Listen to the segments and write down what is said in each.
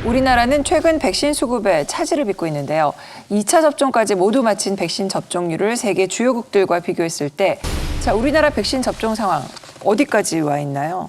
우리나라는 최근 백신 수급에 차질을 빚고 있는데요. 2차 접종까지 모두 마친 백신 접종률을 세계 주요국들과 비교했을 때 우리나라 백신 접종 상황 어디까지 와 있나요?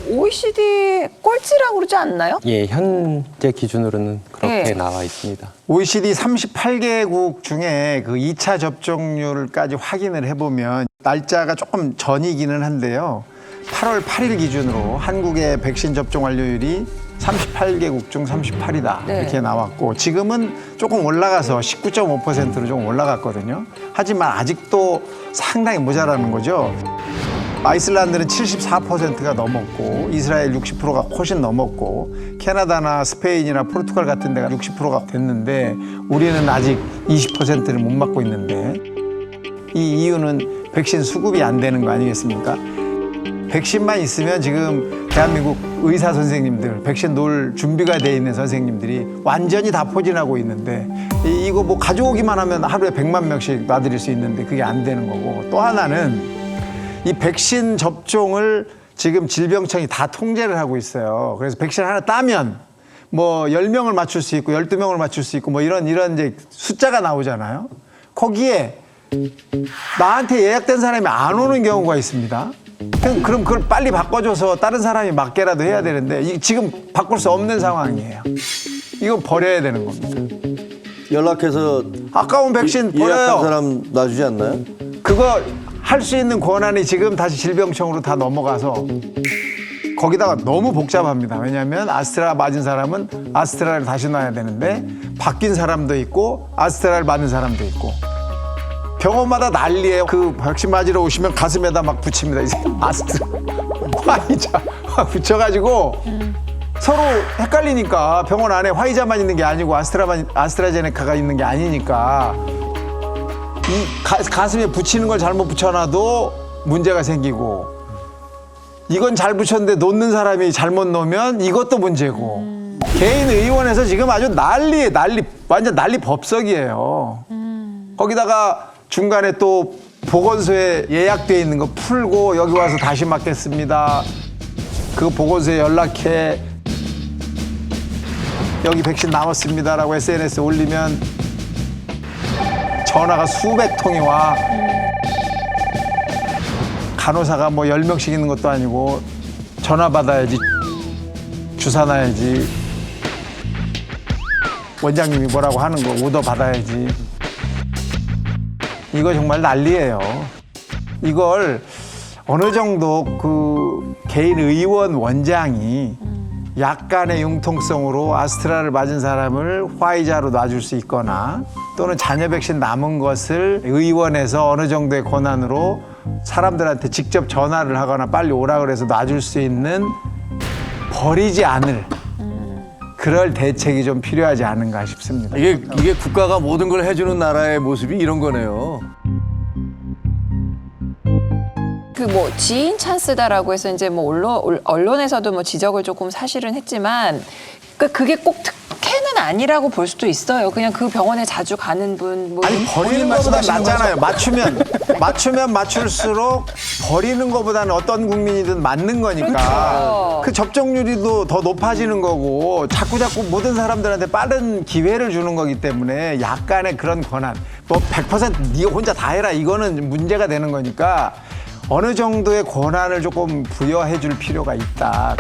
OECD 꼴찌라고 그러지 않나요? 예, 현재 기준으로는 그렇게 네. 나와 있습니다. OECD 38개국 중에 그 2차 접종률까지 확인을 해보면 날짜가 조금 전이기는 한데요. 8월 8일 기준으로 한국의 백신 접종 완료율이 38개국 중 38이다 네. 이렇게 나왔고 지금은 조금 올라가서 19.5%로 좀 올라갔거든요. 하지만 아직도 상당히 모자라는 거죠. 아이슬란드는 74%가 넘었고 이스라엘 60%가 훨씬 넘었고 캐나다나 스페인이나 포르투갈 같은 데가 60%가 됐는데 우리는 아직 20%를 못 맞고 있는데 이 이유는 백신 수급이 안 되는 거 아니겠습니까? 백신만 있으면 지금 대한민국 의사 선생님들, 백신 놓을 준비가 돼 있는 선생님들이 완전히 다 포진하고 있는데 이거 뭐 가져오기만 하면 하루에 100만 명씩 놔드릴 수 있는데 그게 안 되는 거고 또 하나는 이 백신 접종을 지금 질병청이 다 통제를 하고 있어요. 그래서 백신 하나 따면 뭐 10명을 맞출 수 있고 12명을 맞출 수 있고 뭐 이런 이제 숫자가 나오잖아요. 거기에 나한테 예약된 사람이 안 오는 경우가 있습니다. 그럼 그걸 빨리 바꿔줘서 다른 사람이 맞게라도 해야 되는데 지금 바꿀 수 없는 상황이에요. 이거 버려야 되는 겁니다. 연락해서 아까운 백신 예약한 버려요. 사람 놔주지 않나요? 그거 할 수 있는 권한이 지금 다시 질병청으로 다 넘어가서 거기다가 너무 복잡합니다. 왜냐하면 아스트라 맞은 사람은 아스트라를 다시 놔야 되는데 바뀐 사람도 있고 아스트라를 맞는 사람도 있고 병원마다 난리예요. 그 백신 맞으러 오시면 가슴에다 막 붙입니다. 이제 아스트라, 화이자 막 붙여가지고 서로 헷갈리니까 병원 안에 화이자만 있는 게 아니고 아스트라제네카가 있는 게 아니니까 이 가슴에 붙이는 걸 잘못 붙여놔도 문제가 생기고 이건 잘 붙였는데 놓는 사람이 잘못 놓으면 이것도 문제고 개인 의원에서 지금 아주 난리 완전 난리 법석이에요. 거기다가 중간에 또 보건소에 예약돼 있는 거 풀고 여기 와서 다시 맞겠습니다. 그 보건소에 연락해 여기 백신 남았습니다라고 SNS에 올리면 전화가 수백 통이 와. 간호사가 뭐 10명씩 있는 것도 아니고 전화 받아야지 주사 놔야지 원장님이 뭐라고 하는 거 오더 받아야지. 이거 정말 난리예요. 이걸 어느 정도 그 개인 의원 원장이 약간의 융통성으로 아스트라를 맞은 사람을 화이자로 놔줄 수 있거나 또는 잔여 백신 남은 것을 의원에서 어느 정도의 권한으로 사람들한테 직접 전화를 하거나 빨리 오라 그래서 놔줄 수 있는 버리지 않을 그럴 대책이 좀 필요하지 않은가 싶습니다. 이게 국가가 모든 걸 해주는 나라의 모습이 이런 거네요. 그 뭐 지인 찬스다라고 해서 이제 뭐 언론에서도 뭐 지적을 조금 사실은 했지만 그게 꼭 특혜는 아니라고 볼 수도 있어요. 그냥 그 병원에 자주 가는 분 뭐 아니 버리는 것보다 낫잖아요. 맞추면 맞출수록 버리는 것보다는 어떤 국민이든 맞는 거니까 그렇죠. 그 접종률이 더 높아지는 거고 자꾸 모든 사람들한테 빠른 기회를 주는 거기 때문에 약간의 그런 권한 뭐 100% 네가 혼자 다 해라 이거는 문제가 되는 거니까 어느 정도의 권한을 조금 부여해 줄 필요가 있다.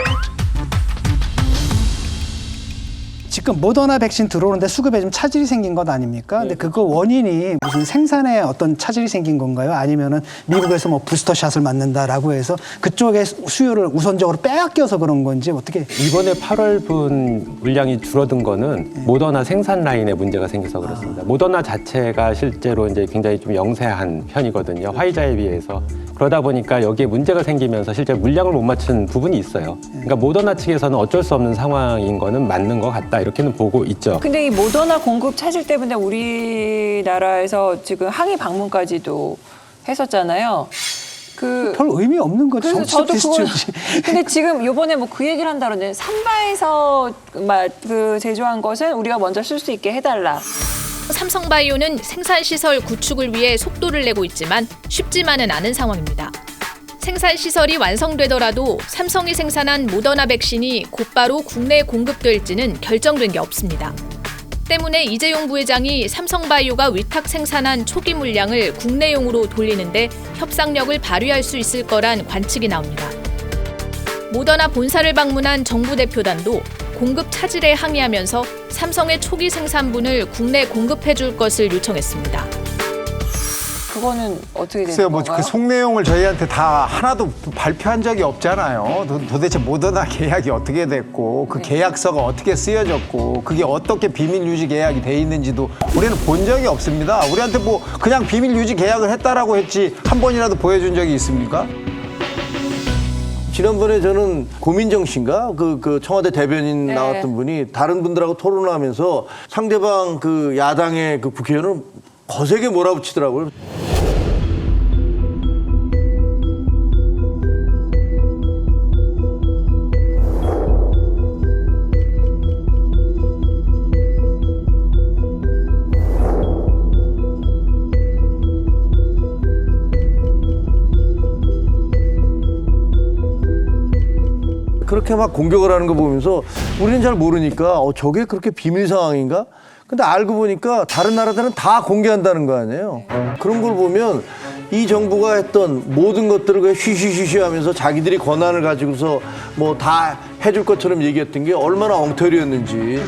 지금 모더나 백신 들어오는데 수급에 좀 차질이 생긴 것 아닙니까? 근데 그거 원인이 무슨 생산에 어떤 차질이 생긴 건가요? 아니면은 미국에서 뭐 부스터샷을 맞는다라고 해서 그쪽의 수요를 우선적으로 빼앗겨서 그런 건지 어떻게? 이번에 8월분 물량이 줄어든 거는 모더나 생산 라인에 문제가 생겨서 그렇습니다. 모더나 자체가 실제로 이제 굉장히 좀 영세한 편이거든요. 화이자에 비해서. 그러다 보니까 여기에 문제가 생기면서 실제 물량을 못 맞춘 부분이 있어요. 그러니까 모더나 측에서는 어쩔 수 없는 상황인 거는 맞는 것 같다 이렇게는 보고 있죠. 근데 이 모더나 공급 차질 때문에 우리나라에서 지금 항의 방문까지도 했었잖아요. 별 의미 없는 거죠. 그래서 저도 그거. 디스트리뷰지. 근데 지금 이번에 뭐 그 얘기를 한다는데 삼바에서 그 제조한 것은 우리가 먼저 쓸 수 있게 해달라. 삼성바이오는 생산시설 구축을 위해 속도를 내고 있지만 쉽지만은 않은 상황입니다. 생산 시설이 완성되더라도 삼성이 생산한 모더나 백신이 곧바로 국내에 공급될지는 결정된 게 없습니다. 때문에 이재용 부회장이 삼성바이오가 위탁 생산한 초기 물량을 국내용으로 돌리는데 협상력을 발휘할 수 있을 거란 관측이 나옵니다. 모더나 본사를 방문한 정부 대표단도 공급 차질에 항의하면서 삼성의 초기 생산분을 국내 공급해 줄 것을 요청했습니다. 그거는 어떻게 되는 글쎄요, 뭐 건가요? 그 속 내용을 저희한테 다 하나도 발표한 적이 없잖아요. 도대체 모더나 계약이 어떻게 됐고 그 계약서가 어떻게 쓰여졌고 그게 어떻게 비밀 유지 계약이 돼 있는지도 우리는 본 적이 없습니다. 우리한테 뭐 그냥 비밀 유지 계약을 했다라고 했지 한 번이라도 보여준 적이 있습니까? 지난번에 저는 고민정 씨인가 그 청와대 대변인 네. 나왔던 분이 다른 분들하고 토론을 하면서 상대방 그 야당의 그 국회의원을 거세게 몰아붙이더라고요. 그렇게 막 공격을 하는 거 보면서 우리는 잘 모르니까 저게 그렇게 비밀 상황인가? 근데 알고 보니까 다른 나라들은 다 공개한다는 거 아니에요. 그런 걸 보면 이 정부가 했던 모든 것들을 그냥 쉬쉬쉬쉬 하면서 자기들이 권한을 가지고서 뭐 다 해줄 것처럼 얘기했던 게 얼마나 엉터리였는지.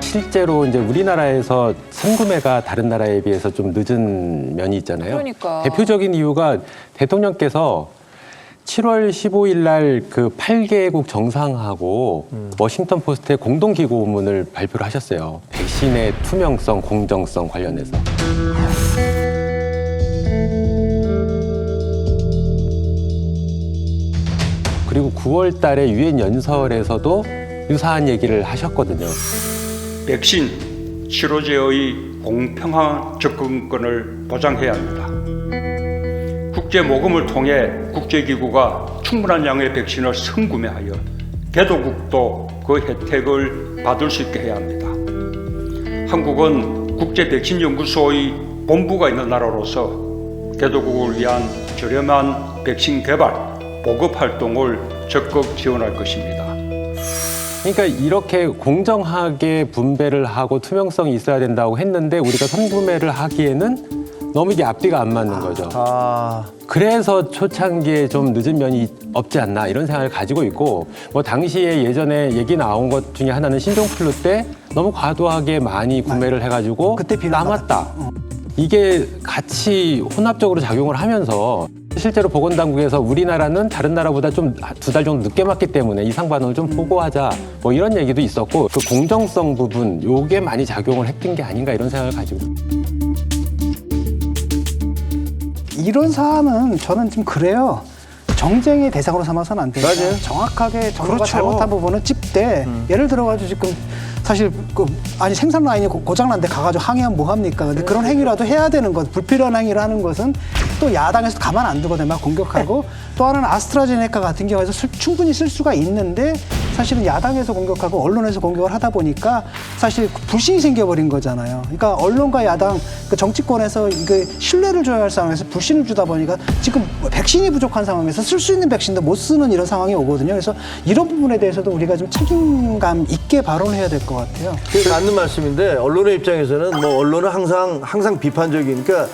실제로 이제 우리나라에서 선구매가 다른 나라에 비해서 좀 늦은 면이 있잖아요. 그러니까. 대표적인 이유가 대통령께서 7월 15일 날 그 8개국 정상하고 워싱턴 포스트의 공동 기고문을 발표를 하셨어요. 백신의 투명성, 공정성 관련해서. 그리고 9월 달에 유엔 연설에서도 유사한 얘기를 하셨거든요. 백신 치료제의 공평한 접근권을 보장해야 합니다. 국제 모금을 통해 국제기구가 충분한 양의 백신을 선구매하여 개도국도 그 혜택을 받을 수 있게 해야 합니다. 한국은 국제백신연구소의 본부가 있는 나라로서 개도국을 위한 저렴한 백신 개발, 보급 활동을 적극 지원할 것입니다. 그러니까 이렇게 공정하게 분배를 하고 투명성이 있어야 된다고 했는데 우리가 선구매를 하기에는 너무 이게 앞뒤가 안 맞는 거죠. 그래서 초창기에 좀 늦은 면이 없지 않나 이런 생각을 가지고 있고 뭐 당시에 예전에 얘기 나온 것 중에 하나는 신종플루 때 너무 과도하게 많이 구매를 해가지고 그때 남았다. 이게 같이 혼합적으로 작용을 하면서 실제로 보건당국에서 우리나라는 다른 나라보다 좀 2달 정도 늦게 맞기 때문에 이상 반응을 좀 보고하자 뭐 이런 얘기도 있었고 그 공정성 부분 요게 많이 작용을 했던 게 아닌가 이런 생각을 가지고 이런 사안은 저는 좀 그래요. 정쟁의 대상으로 삼아서는 안 된다. 맞아요. 정확하게 정부가 그렇죠. 잘못한 부분은 찝되 예를 들어가지고 지금 사실 아니 생산 라인이 고장난데 가가지고 항의하면 뭐 합니까? 근데 그런 행위라도 해야 되는 것, 불필요한 행위를 하는 것은 또 야당에서 가만 안 두거든요. 막 공격하고 또 하나는 아스트라제네카 같은 경우에서 충분히 쓸 수가 있는데 사실은 야당에서 공격하고 언론에서 공격을 하다 보니까 사실 불신이 생겨버린 거잖아요. 그러니까 언론과 야당, 그 정치권에서 이게 신뢰를 줘야 할 상황에서 불신을 주다 보니까 지금 백신이 부족한 상황에서 쓸 수 있는 백신도 못 쓰는 이런 상황이 오거든요. 그래서 이런 부분에 대해서도 우리가 좀 책임감 있게 발언해야 될 것 같아요. 그게 맞는 말씀인데 언론의 입장에서는 뭐 언론은 항상 비판적이니까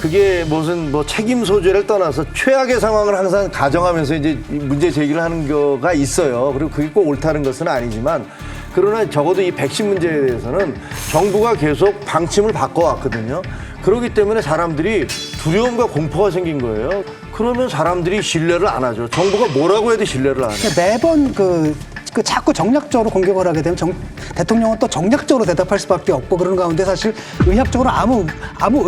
그게 무슨 뭐 책임 소재를 떠나서 최악의 상황을 항상 가정하면서 이제 문제 제기를 하는 거가 있어요. 그리고 그게 꼭 옳다는 것은 아니지만 그러나 적어도 이 백신 문제에 대해서는 정부가 계속 방침을 바꿔왔거든요. 그렇기 때문에 사람들이 두려움과 공포가 생긴 거예요. 그러면 사람들이 신뢰를 안 하죠. 정부가 뭐라고 해도 신뢰를 안 해요. 매번 그 자꾸 정략적으로 공격을 하게 되면 대통령은 또 정략적으로 대답할 수밖에 없고 그런 가운데 사실 의학적으로 아무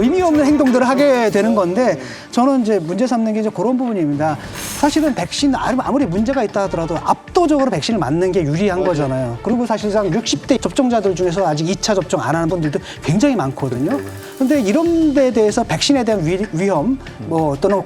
의미 없는 행동들을 하게 되는 건데 저는 이제 문제 삼는 게 이제 그런 부분입니다. 사실은 백신 아무리 문제가 있다 하더라도 압도적으로 백신을 맞는 게 유리한 거잖아요. 그리고 사실상 60대 접종자들 중에서 아직 2차 접종 안 하는 분들도 굉장히 많거든요. 그런데 이런 데 대해서 백신에 대한 위험, 뭐 또는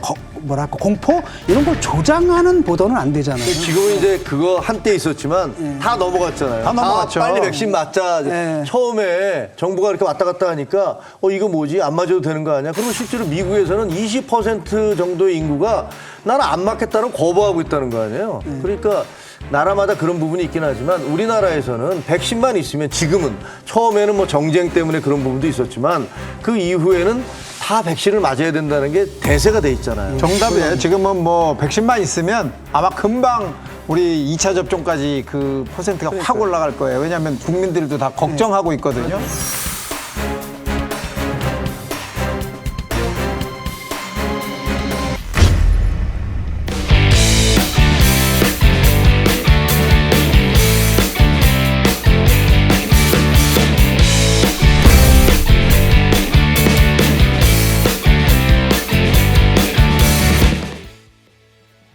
공포 이런 걸 조장하는 보도는 안 되잖아요. 지금은 이제 그거 한때 있었지만 다 넘어갔잖아요. 다 넘어갔죠. 빨리 백신 맞자. 네. 처음에 정부가 이렇게 왔다 갔다 하니까 이거 뭐지? 안 맞아도 되는 거 아니야? 그리고 실제로 미국에서는 20% 정도의 인구가 나는 안 맞겠다는 거부하고 있다는 거 아니에요? 그러니까 나라마다 그런 부분이 있긴 하지만 우리나라에서는 백신만 있으면 지금은 처음에는 뭐 정쟁 때문에 그런 부분도 있었지만 그 이후에는 다 백신을 맞아야 된다는 게 대세가 돼 있잖아요. 정답이에요. 지금은 뭐 백신만 있으면 아마 금방 우리 2차 접종까지 그 퍼센트가 확 올라갈 거예요. 왜냐하면 국민들도 다 걱정하고 있거든요.